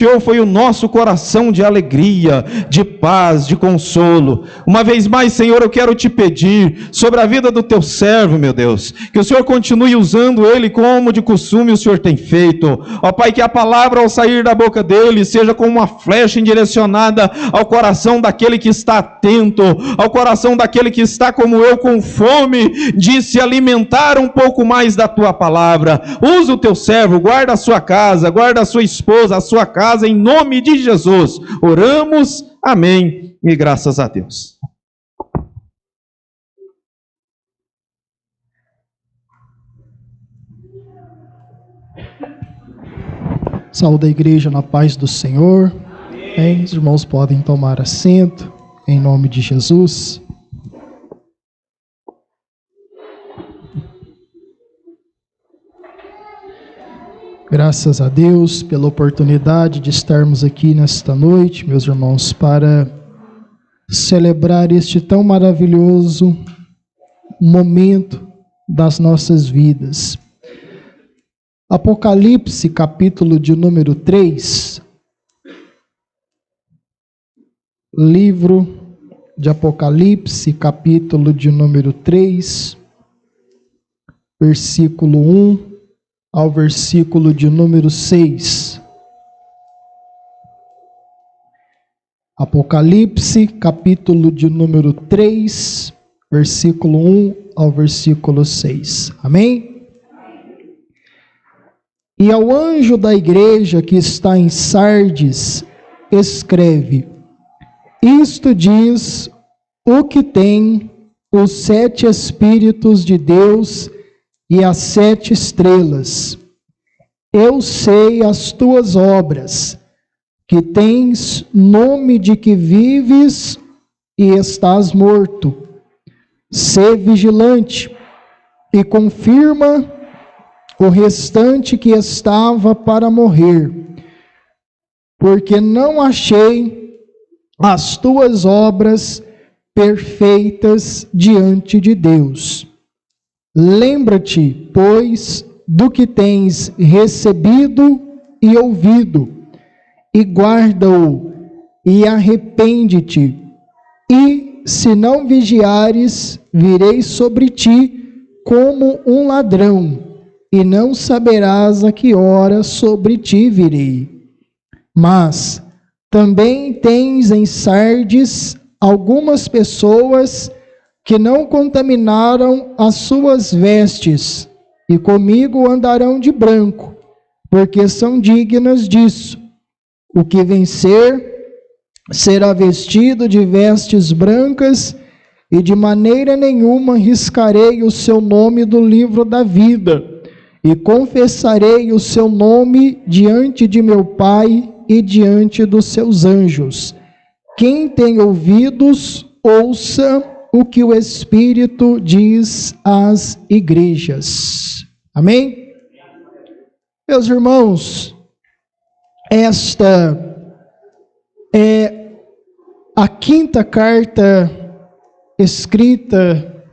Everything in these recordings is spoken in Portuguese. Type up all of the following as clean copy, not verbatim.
O Senhor foi o nosso coração de alegria, de paz, de consolo. Uma vez mais, Senhor, eu quero te pedir sobre a vida do teu servo, meu Deus, que o Senhor continue usando ele como de costume o Senhor tem feito. Ó Pai, que a palavra ao sair da boca dele seja como uma flecha indirecionada ao coração daquele que está atento, ao coração daquele que está como eu, com fome de se alimentar um pouco mais da tua palavra. Usa o teu servo, guarda a sua casa, guarda a sua esposa, a sua casa, em nome de Jesus. Oramos, amém, e graças a Deus. Saúde a igreja na paz do Senhor. Amém. Os irmãos podem tomar assento, em nome de Jesus. Graças a Deus pela oportunidade de estarmos aqui nesta noite, meus irmãos, para celebrar este tão maravilhoso momento das nossas vidas. Apocalipse, capítulo de número 3. Livro de Apocalipse, capítulo de número 3, versículo 1 ao versículo de número 6. Apocalipse, capítulo de número 3, versículo 1 ao versículo 6. Amém? E ao anjo da igreja que está em Sardes, escreve: Isto diz o que tem os 7 Espíritos de Deus e as 7 estrelas. Eu sei as tuas obras, que tens nome de que vives e estás morto. Sê vigilante e confirma o restante que estava para morrer, porque não achei as tuas obras perfeitas diante de Deus. Lembra-te, pois, do que tens recebido e ouvido, e guarda-o, e arrepende-te. E, se não vigiares, virei sobre ti como um ladrão, e não saberás a que hora sobre ti virei. Mas também tens em Sardes algumas pessoas que não contaminaram as suas vestes, e comigo andarão de branco, porque são dignas disso. O que vencer será vestido de vestes brancas, e de maneira nenhuma riscarei o seu nome do livro da vida, e confessarei o seu nome diante de meu Pai e diante dos seus anjos. Quem tem ouvidos, ouça o que o Espírito diz às igrejas. Amém? Meus irmãos, esta é a 5ª carta escrita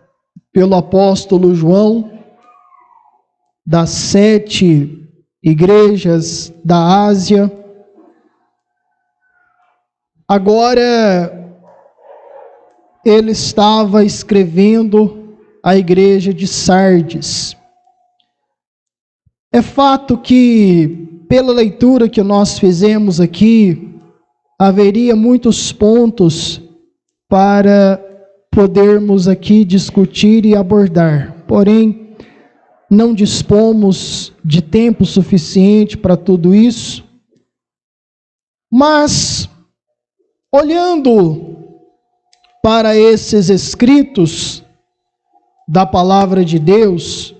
pelo apóstolo João das 7 igrejas da Ásia. Agora, ele estava escrevendo à igreja de Sardes. É fato que, pela leitura que nós fizemos aqui, haveria muitos pontos para podermos aqui discutir e abordar. Porém, não dispomos de tempo suficiente para tudo isso. Mas, olhando para esses escritos da palavra de Deus,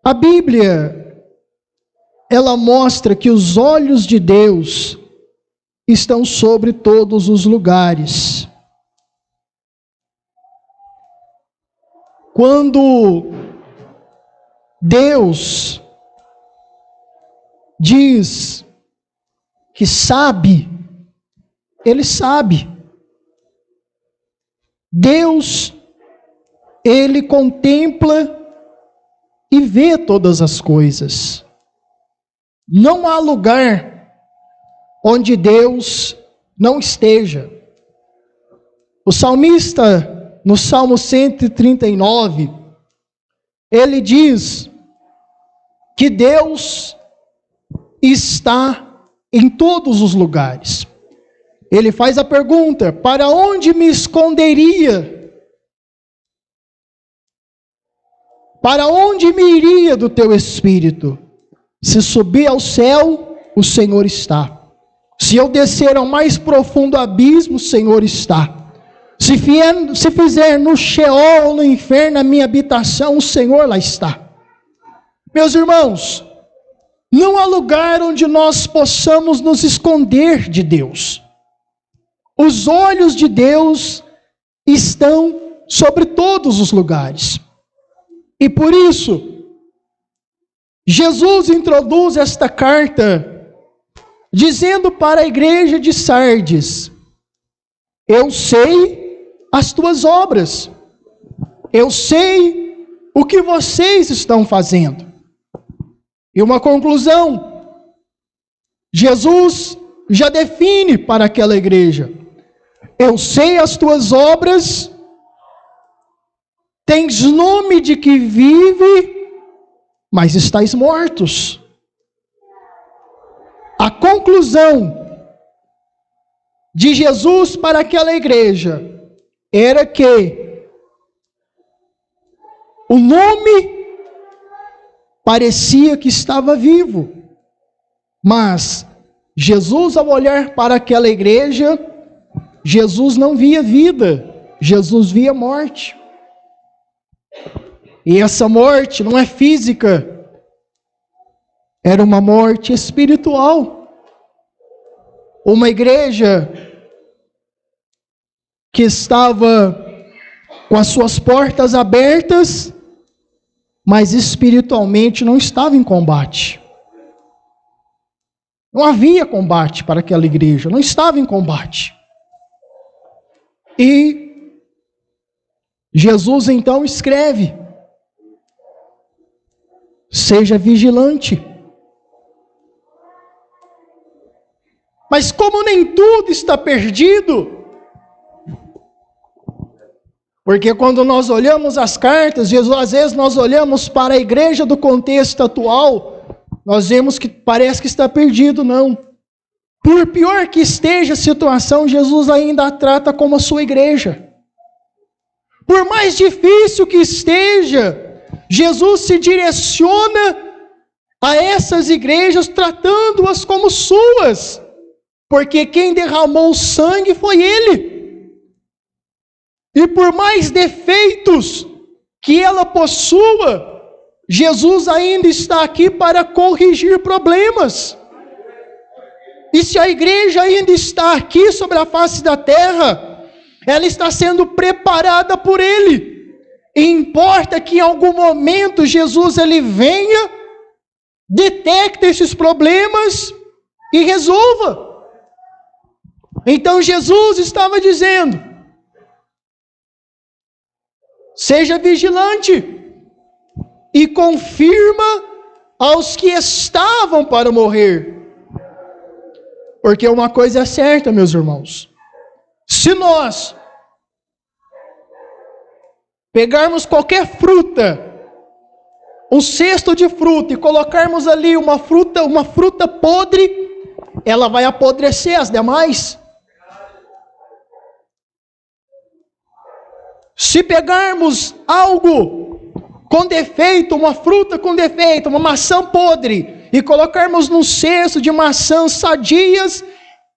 a Bíblia, ela mostra que os olhos de Deus estão sobre todos os lugares. Quando Deus diz que sabe, Ele sabe. Deus, Ele contempla e vê todas as coisas. Não há lugar onde Deus não esteja. O salmista, no Salmo 139, ele diz que Deus está em todos os lugares. Ele faz a pergunta: para onde me esconderia? Para onde me iria do teu espírito? Se subir ao céu, o Senhor está. Se eu descer ao mais profundo abismo, o Senhor está. Se fizer no Sheol ou no inferno a minha habitação, o Senhor lá está. Meus irmãos, não há lugar onde nós possamos nos esconder de Deus. Os olhos de Deus estão sobre todos os lugares. E por isso, Jesus introduz esta carta dizendo para a igreja de Sardes: eu sei as tuas obras, eu sei o que vocês estão fazendo. E uma conclusão, Jesus já define para aquela igreja: eu sei as tuas obras, tens nome de que vive, mas estáis mortos. A conclusão de Jesus para aquela igreja era que o nome parecia que estava vivo, mas Jesus, ao olhar para aquela igreja, Jesus não via vida, Jesus via morte. E essa morte não é física, era uma morte espiritual. Uma igreja que estava com as suas portas abertas, mas espiritualmente não estava em combate. Não havia combate para aquela igreja, não estava em combate. E Jesus então escreve: seja vigilante. Mas como nem tudo está perdido, porque quando nós olhamos as cartas, Jesus, às vezes nós olhamos para a igreja do contexto atual, nós vemos que parece que está perdido. Não. Por pior que esteja a situação, Jesus ainda a trata como a sua igreja. Por mais difícil que esteja, Jesus se direciona a essas igrejas tratando-as como suas, porque quem derramou o sangue foi Ele. E por mais defeitos que ela possua, Jesus ainda está aqui para corrigir problemas. E se a igreja ainda está aqui sobre a face da terra, ela está sendo preparada por Ele. E importa que em algum momento Jesus ele venha, detecte esses problemas e resolva. Então Jesus estava dizendo: seja vigilante e confirma aos que estavam para morrer. Porque uma coisa é certa, meus irmãos: se nós pegarmos qualquer fruta, um cesto de fruta, e colocarmos ali uma fruta podre, ela vai apodrecer as demais. Se pegarmos algo com defeito, uma fruta com defeito, uma maçã podre, e colocarmos num cesto de maçãs sadias,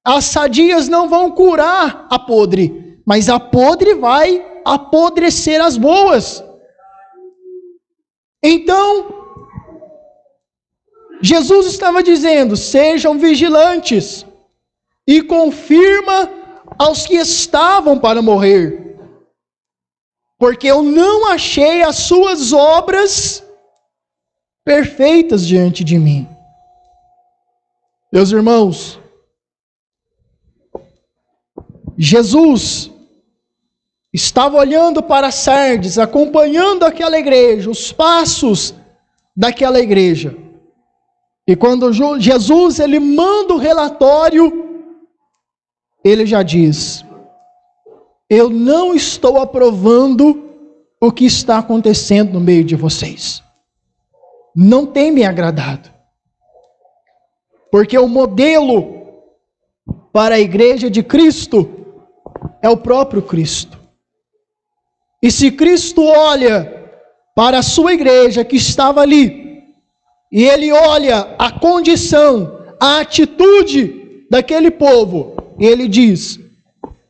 as sadias não vão curar a podre, mas a podre vai apodrecer as boas. Então, Jesus estava dizendo: sejam vigilantes e confirma aos que estavam para morrer, porque eu não achei as suas obras perfeitas diante de mim. Meus irmãos, Jesus estava olhando para Sardes, acompanhando aquela igreja, os passos daquela igreja. E quando Jesus ele manda o relatório, ele já diz: eu não estou aprovando o que está acontecendo no meio de vocês. Não tem me agradado. Porque o modelo para a igreja de Cristo é o próprio Cristo. E se Cristo olha para a sua igreja que estava ali, e ele olha a condição, a atitude daquele povo, e ele diz: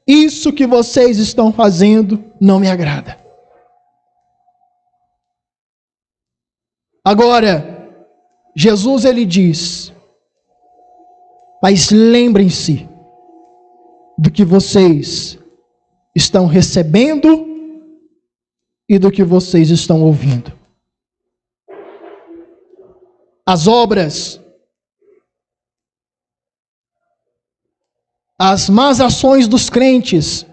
isso que vocês estão fazendo não me agrada. Agora, Jesus ele diz: mas lembrem-se do que vocês estão recebendo e do que vocês estão ouvindo. As obras, as más ações dos crentes,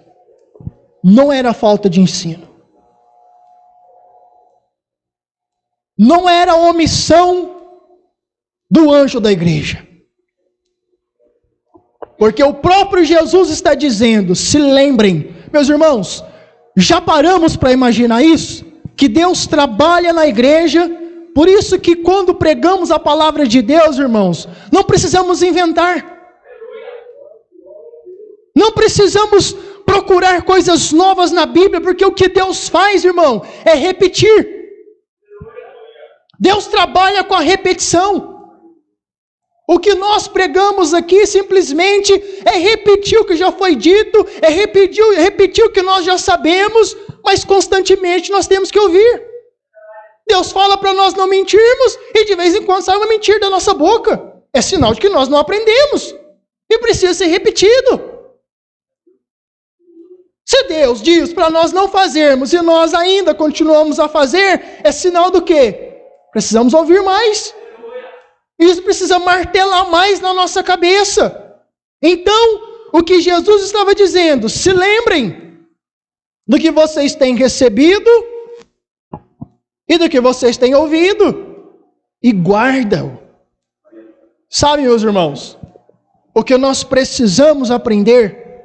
não era falta de ensino. Não era omissão do anjo da igreja. Porque o próprio Jesus está dizendo: se lembrem. Meus irmãos, já paramos para imaginar isso? Que Deus trabalha na igreja. Por isso que quando pregamos a palavra de Deus, irmãos, não precisamos inventar. Não precisamos procurar coisas novas na Bíblia, porque o que Deus faz, irmão, é repetir. Deus trabalha com a repetição. O que nós pregamos aqui simplesmente é repetir o que já foi dito, é repetir o que nós já sabemos, mas constantemente nós temos que ouvir. Deus fala para nós não mentirmos, e de vez em quando sai uma mentira da nossa boca. É sinal de que nós não aprendemos, e precisa ser repetido. Se Deus diz para nós não fazermos, e nós ainda continuamos a fazer, é sinal do quê? Precisamos ouvir mais. Isso precisa martelar mais na nossa cabeça. Então, o que Jesus estava dizendo: se lembrem do que vocês têm recebido e do que vocês têm ouvido, e guardam. Sabe, meus irmãos, o que nós precisamos aprender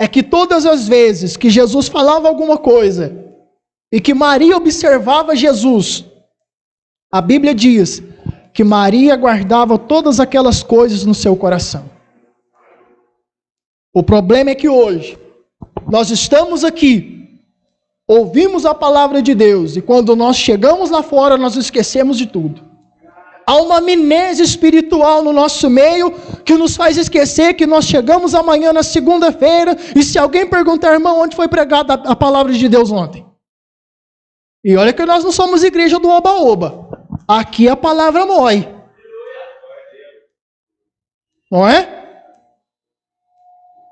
é que todas as vezes que Jesus falava alguma coisa e que Maria observava Jesus, a Bíblia diz que Maria guardava todas aquelas coisas no seu coração. O problema é que hoje, nós estamos aqui, ouvimos a palavra de Deus, e quando nós chegamos lá fora, nós esquecemos de tudo. Há uma amnésia espiritual no nosso meio, que nos faz esquecer que nós chegamos amanhã na segunda-feira, e se alguém perguntar: irmão, onde foi pregada a palavra de Deus ontem? E olha que nós não somos igreja do oba-oba. Aqui a palavra mói. Não é?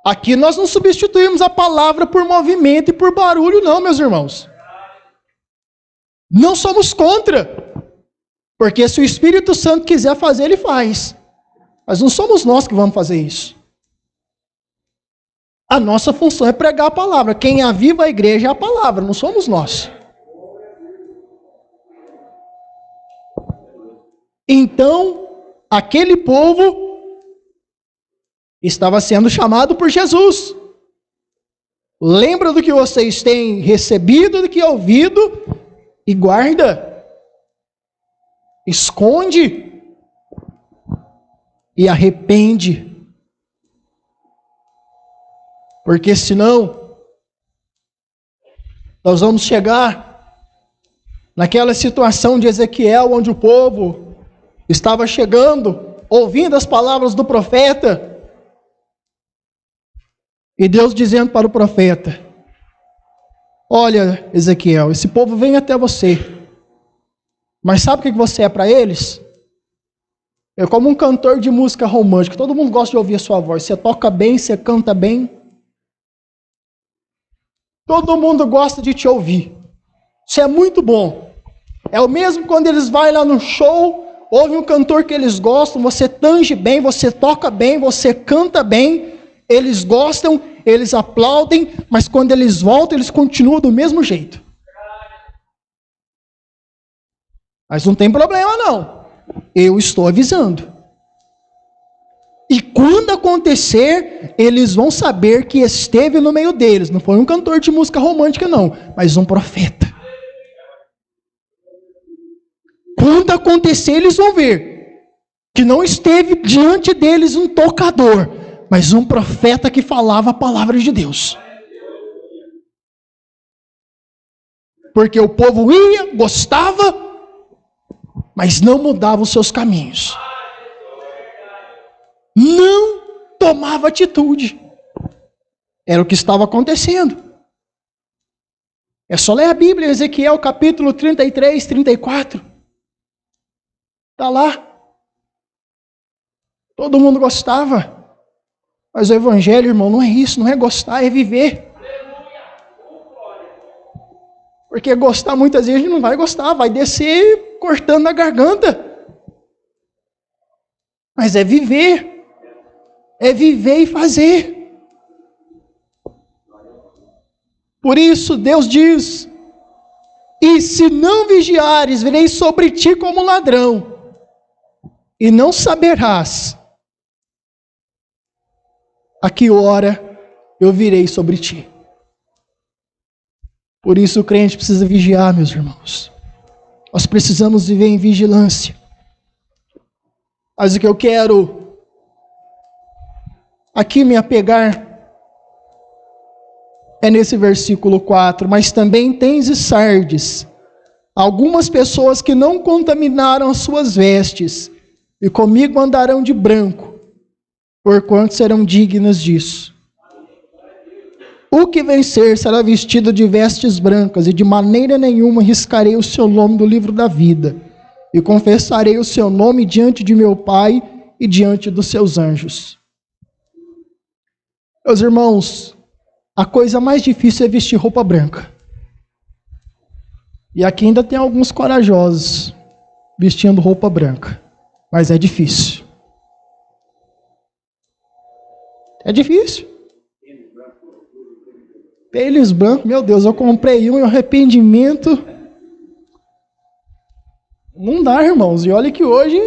Aqui nós não substituímos a palavra por movimento e por barulho, não, meus irmãos. Não somos contra. Porque se o Espírito Santo quiser fazer, ele faz. Mas não somos nós que vamos fazer isso. A nossa função é pregar a palavra. Quem aviva a igreja é a palavra, não somos nós. Então, aquele povo estava sendo chamado por Jesus. Lembra do que vocês têm recebido, do que ouvido, e guarda, esconde e arrepende. Porque senão, nós vamos chegar naquela situação de Ezequiel, onde o povo estava chegando, ouvindo as palavras do profeta, e Deus dizendo para o profeta: olha, Ezequiel, esse povo vem até você, mas sabe o que você é para eles? É como um cantor de música romântica, todo mundo gosta de ouvir a sua voz, você toca bem, você canta bem, todo mundo gosta de te ouvir, isso é muito bom. É o mesmo quando eles vão lá no show, ouve um cantor que eles gostam, você tange bem, você toca bem, você canta bem, eles gostam, eles aplaudem, mas quando eles voltam, eles continuam do mesmo jeito. Mas não tem problema não. Eu estou avisando. E quando acontecer, eles vão saber que esteve no meio deles. Não foi um cantor de música romântica, não, mas um profeta. Quando acontecer, eles vão ver que não esteve diante deles um tocador, mas um profeta que falava a palavra de Deus. Porque o povo ia, gostava, mas não mudava os seus caminhos. Não tomava atitude. Era o que estava acontecendo. É só ler a Bíblia, Ezequiel capítulo 33, 34. Está lá. Todo mundo gostava. Mas o evangelho, irmão, não é isso, não é gostar, é viver. Porque gostar muitas vezes a gente não vai gostar, vai descer cortando a garganta. Mas é viver. É viver e fazer. Por isso Deus diz: e se não vigiares, virei sobre ti como ladrão, e não saberás a que hora eu virei sobre ti. Por isso o crente precisa vigiar, meus irmãos. Nós precisamos viver em vigilância. Mas o que eu quero aqui me apegar é nesse versículo 4. Mas também tens e Sardes algumas pessoas que não contaminaram as suas vestes, e comigo andarão de branco, porquanto serão dignas disso. O que vencer será vestido de vestes brancas, e de maneira nenhuma riscarei o seu nome do livro da vida, e confessarei o seu nome diante de meu Pai e diante dos seus anjos. Meus irmãos, a coisa mais difícil é vestir roupa branca. E aqui ainda tem alguns corajosos vestindo roupa branca, mas é difícil. É difícil. Tênis branco, meu Deus, eu comprei um e o arrependimento. Não dá, irmãos. E olha que hoje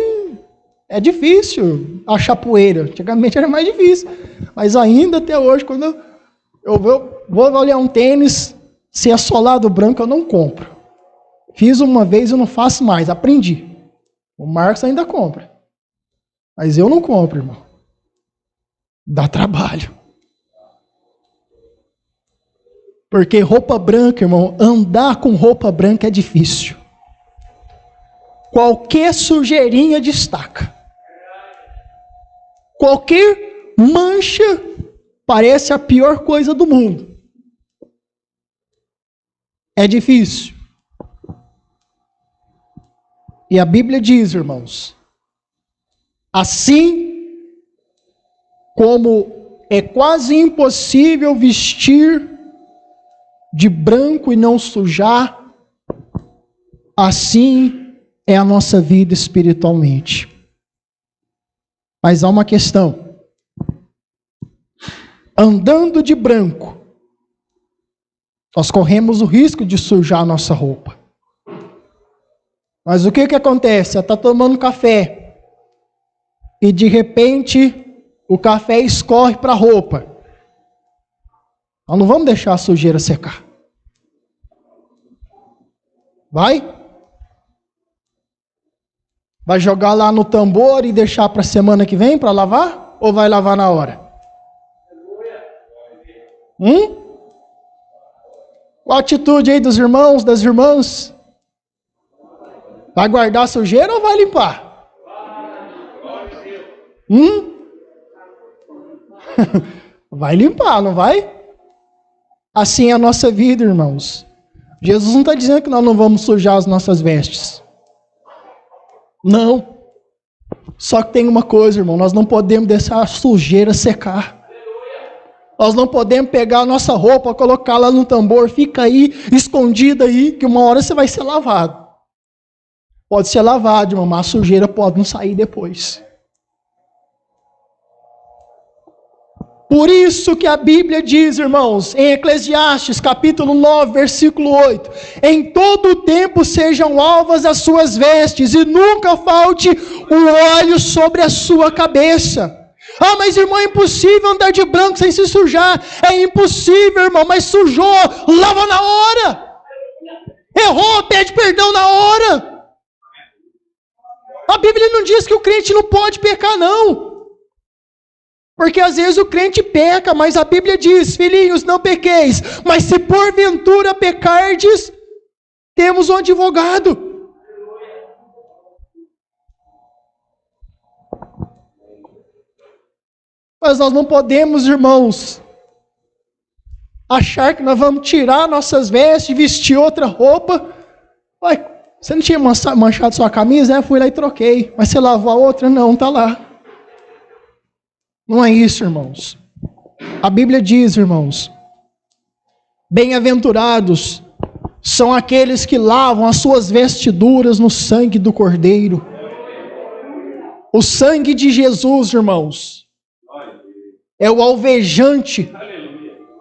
é difícil achar poeira. Antigamente era mais difícil. Mas ainda até hoje, quando eu vou olhar um tênis, se é solado branco, eu não compro. Fiz uma vez e não faço mais. Aprendi. O Marcos ainda compra. Mas eu não compro, irmão. Dá trabalho. Porque roupa branca, irmão, andar com roupa branca é difícil. Qualquer sujeirinha destaca. Qualquer mancha parece a pior coisa do mundo. É difícil. E a Bíblia diz, irmãos, assim como é quase impossível vestir de branco e não sujar, assim é a nossa vida espiritualmente. Mas há uma questão. Andando de branco, nós corremos o risco de sujar a nossa roupa. Mas o que acontece? Você está tomando café e de repente o café escorre para a roupa. Nós não vamos deixar a sujeira secar. Vai? Vai jogar lá no tambor e deixar para a semana que vem para lavar? Ou vai lavar na hora? Qual a atitude aí dos irmãos, das irmãs? Vai guardar a sujeira ou vai limpar? Vai limpar, não vai? Assim é a nossa vida, irmãos. Jesus não está dizendo que nós não vamos sujar as nossas vestes. Não. Só que tem uma coisa, irmão, nós não podemos deixar a sujeira secar. Nós não podemos pegar a nossa roupa, colocar lá no tambor, fica aí, escondida aí, que uma hora você vai ser lavado. Pode ser lavado, irmão, mas a sujeira pode não sair depois. Por isso que a Bíblia diz, irmãos, em Eclesiastes, capítulo 9, versículo 8, em todo o tempo sejam alvas as suas vestes, e nunca falte o óleo sobre a sua cabeça. Ah, mas irmão, é impossível andar de branco sem se sujar. É impossível, irmão, mas sujou, lava na hora. Errou, pede perdão na hora. A Bíblia não diz que o crente não pode pecar, não. Porque às vezes o crente peca, mas a Bíblia diz, filhinhos, não pequeis, mas se porventura pecardes, temos um advogado. Mas nós não podemos, irmãos, achar que nós vamos tirar nossas vestes e vestir outra roupa. Ué, você não tinha manchado sua camisa? Fui lá e troquei. Mas você lavou a outra? Não, está lá. Não é isso, irmãos. A Bíblia diz, irmãos, bem-aventurados são aqueles que lavam as suas vestiduras no sangue do Cordeiro. O sangue de Jesus, irmãos, é o alvejante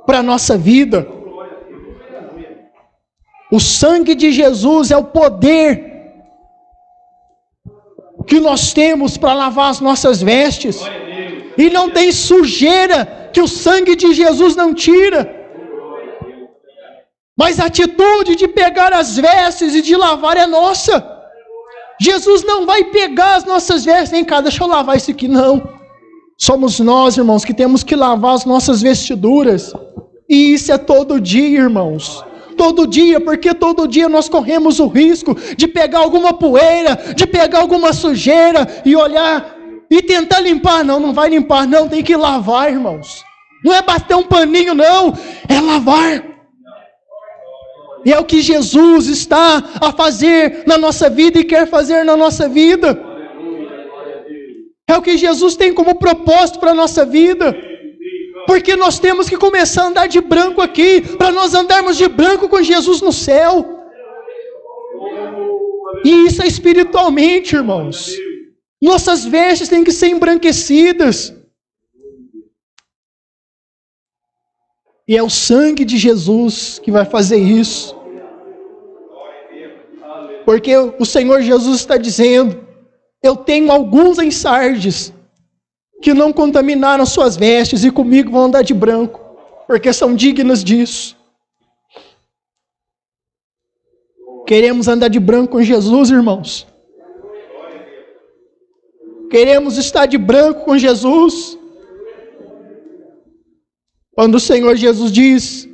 para a nossa vida. O sangue de Jesus é o poder que nós temos para lavar as nossas vestes. E não tem sujeira que o sangue de Jesus não tira. Mas a atitude de pegar as vestes e de lavar é nossa. Jesus não vai pegar as nossas vestes, vem cá, deixa eu lavar isso aqui, não. Somos nós, irmãos, que temos que lavar as nossas vestiduras. E isso é todo dia, irmãos. Todo dia, porque todo dia nós corremos o risco de pegar alguma poeira, de pegar alguma sujeira e olhar e tentar limpar. Não vai limpar, não, tem que lavar, irmãos. Não é bater um paninho, não, é lavar. E é o que Jesus está a fazer na nossa vida e quer fazer na nossa vida. É o que Jesus tem como propósito para a nossa vida. Porque nós temos que começar a andar de branco aqui, para nós andarmos de branco com Jesus no céu. E isso é espiritualmente, irmãos. Nossas vestes têm que ser embranquecidas. E é o sangue de Jesus que vai fazer isso. Porque o Senhor Jesus está dizendo, eu tenho alguns em Sardes que não contaminaram suas vestes e comigo vão andar de branco, porque são dignas disso. Queremos andar de branco com Jesus, irmãos? Queremos estar de branco com Jesus? Quando o Senhor Jesus diz,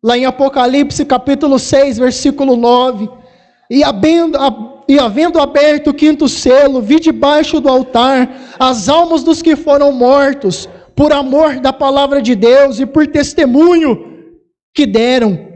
lá em Apocalipse capítulo 6, versículo 9, e havendo aberto o quinto selo, vi debaixo do altar as almas dos que foram mortos, por amor da palavra de Deus e por testemunho que deram.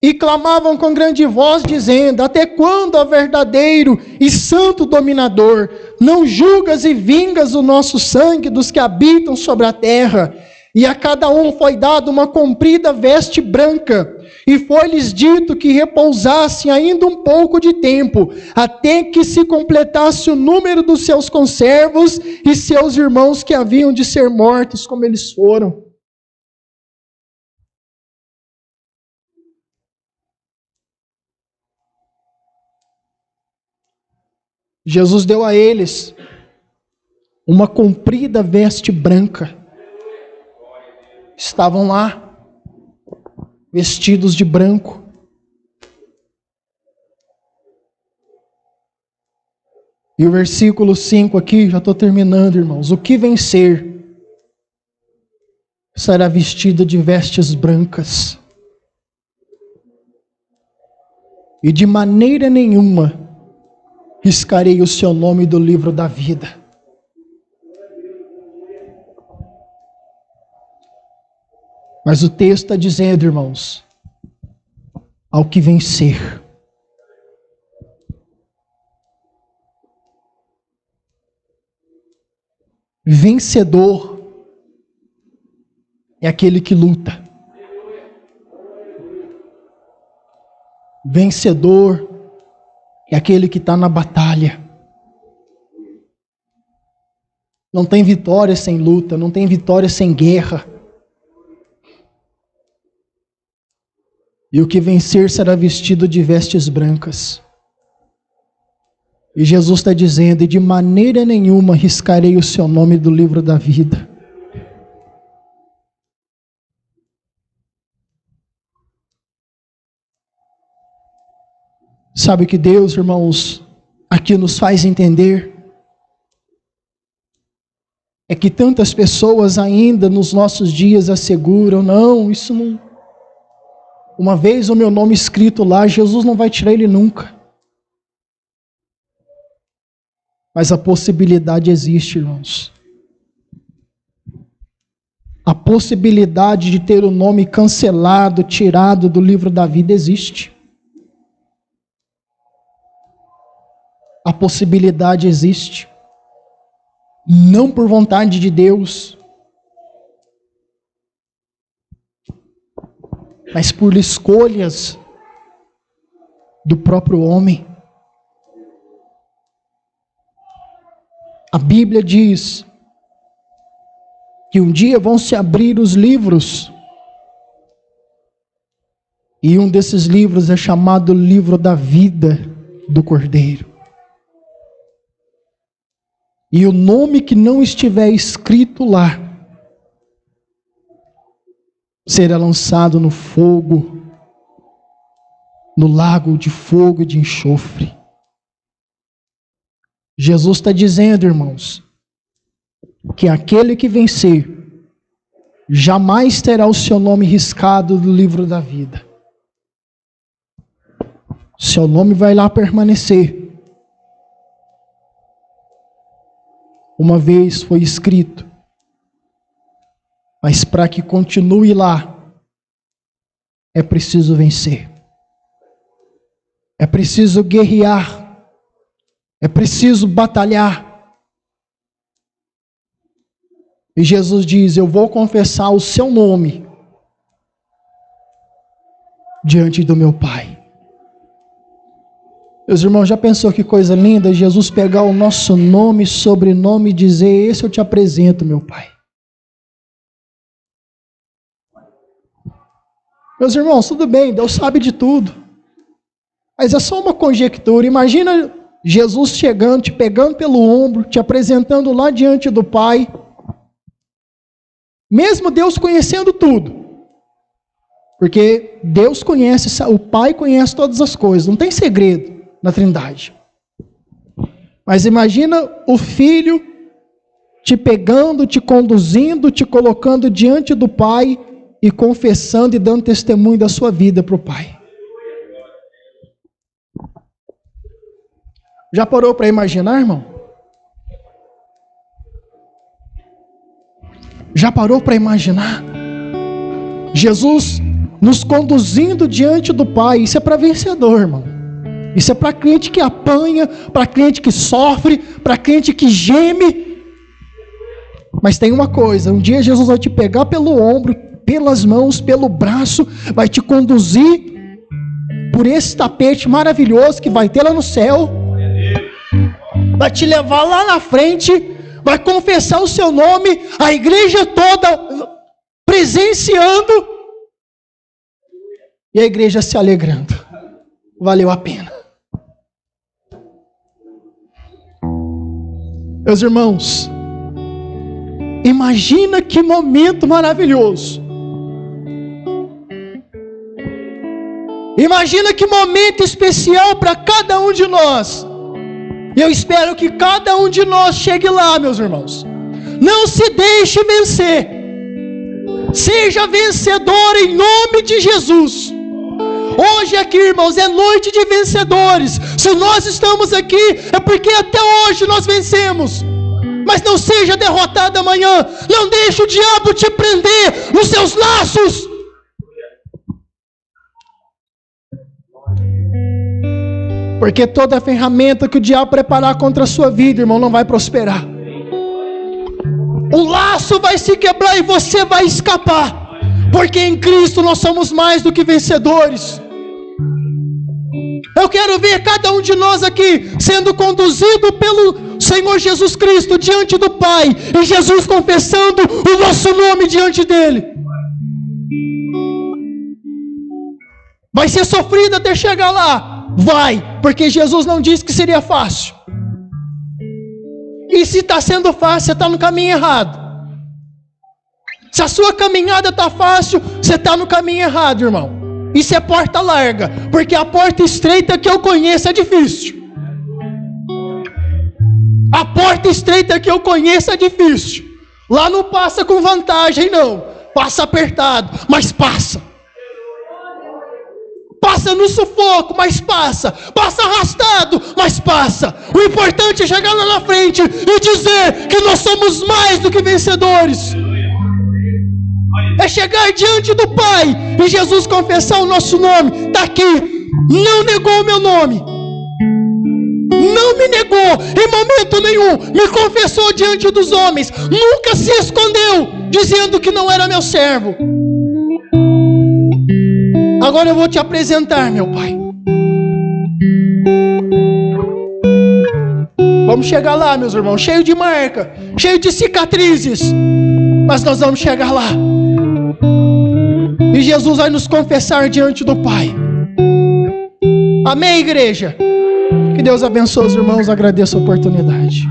E clamavam com grande voz, dizendo, até quando, ó verdadeiro e santo dominador, não julgas e vingas o nosso sangue dos que habitam sobre a terra? E a cada um foi dado uma comprida veste branca, e foi-lhes dito que repousassem ainda um pouco de tempo, até que se completasse o número dos seus conservos e seus irmãos que haviam de ser mortos como eles foram. Jesus deu a eles uma comprida veste branca. Estavam lá, vestidos de branco. E o versículo 5 aqui, já estou terminando, irmãos. O que vencer será vestido de vestes brancas. E de maneira nenhuma riscarei o seu nome do livro da vida. Mas o texto está dizendo, irmãos, ao que vencer. Vencedor é aquele que luta. Vencedor é aquele que está na batalha. Não tem vitória sem luta, não tem vitória sem guerra. E o que vencer será vestido de vestes brancas. E Jesus está dizendo: e de maneira nenhuma riscarei o seu nome do livro da vida. Sabe o que Deus, irmãos, aqui nos faz entender? É que tantas pessoas ainda nos nossos dias asseguram: não, isso não... Uma vez o meu nome escrito lá, Jesus não vai tirar ele nunca. Mas a possibilidade existe, irmãos. A possibilidade de ter o nome cancelado, tirado do livro da vida existe. A possibilidade existe. Não por vontade de Deus, mas por escolhas do próprio homem. A Bíblia diz que um dia vão se abrir os livros, e um desses livros é chamado livro da vida do Cordeiro. E o nome que não estiver escrito lá será lançado no fogo, no lago de fogo e de enxofre. Jesus está dizendo, irmãos, que aquele que vencer jamais terá o seu nome riscado do livro da vida. Seu nome vai lá permanecer. Uma vez foi escrito, mas para que continue lá, é preciso vencer. É preciso guerrear. É preciso batalhar. E Jesus diz: eu vou confessar o seu nome diante do meu Pai. Meus irmãos, já pensou que coisa linda Jesus pegar o nosso nome, sobrenome e dizer: esse eu te apresento, meu Pai. Meus irmãos, tudo bem, Deus sabe de tudo. Mas é só uma conjectura. Imagina Jesus chegando, te pegando pelo ombro, te apresentando lá diante do Pai. Mesmo Deus conhecendo tudo. Porque Deus conhece, o Pai conhece todas as coisas, não tem segredo na Trindade. Mas imagina o Filho te pegando, te conduzindo, te colocando diante do Pai e confessando e dando testemunho da sua vida para o Pai. Já parou para imaginar, irmão? Já parou para imaginar? Jesus nos conduzindo diante do Pai. Isso é para vencedor, irmão. Isso é para crente que apanha, para crente que sofre, para crente que geme. Mas tem uma coisa: um dia Jesus vai te pegar pelo ombro, pelas mãos, pelo braço, vai te conduzir por esse tapete maravilhoso que vai ter lá no céu, vai te levar lá na frente, vai confessar o seu nome, a igreja toda presenciando, e a igreja se alegrando. Valeu a pena. Meus irmãos, imagina que momento maravilhoso. Imagina que momento especial para cada um de nós. E eu espero que cada um de nós chegue lá, meus irmãos. Não se deixe vencer. Seja vencedor em nome de Jesus. Hoje aqui, irmãos, é noite de vencedores. Se nós estamos aqui, é porque até hoje nós vencemos. Mas não seja derrotado amanhã. Não deixe o diabo te prender nos seus laços. Porque toda ferramenta que o diabo preparar contra a sua vida, irmão, não vai prosperar. O laço vai se quebrar e você vai escapar. Porque em Cristo nós somos mais do que vencedores. Eu quero ver cada um de nós aqui sendo conduzido pelo Senhor Jesus Cristo diante do Pai, e Jesus confessando o nosso nome diante dele. Vai ser sofrido até chegar lá? Vai, porque Jesus não disse que seria fácil. E se está sendo fácil, você está no caminho errado. Se a sua caminhada está fácil, você está no caminho errado, irmão. Isso é porta larga, porque a porta estreita que eu conheço é difícil. A porta estreita que eu conheço é difícil. Lá não passa com vantagem, não. Passa apertado, mas passa. Passa no sufoco, mas passa. Passa arrastado, mas passa. O importante é chegar lá na frente e dizer que nós somos mais do que vencedores. É chegar diante do Pai e Jesus confessar o nosso nome. Está aqui. Não negou o meu nome. Não me negou em momento nenhum. Me confessou diante dos homens. Nunca se escondeu dizendo que não era meu servo. Agora eu vou te apresentar, meu Pai. Vamos chegar lá, meus irmãos, cheio de marca, cheio de cicatrizes, mas nós vamos chegar lá. E Jesus vai nos confessar diante do Pai. Amém, igreja? Que Deus abençoe os irmãos, agradeço a oportunidade.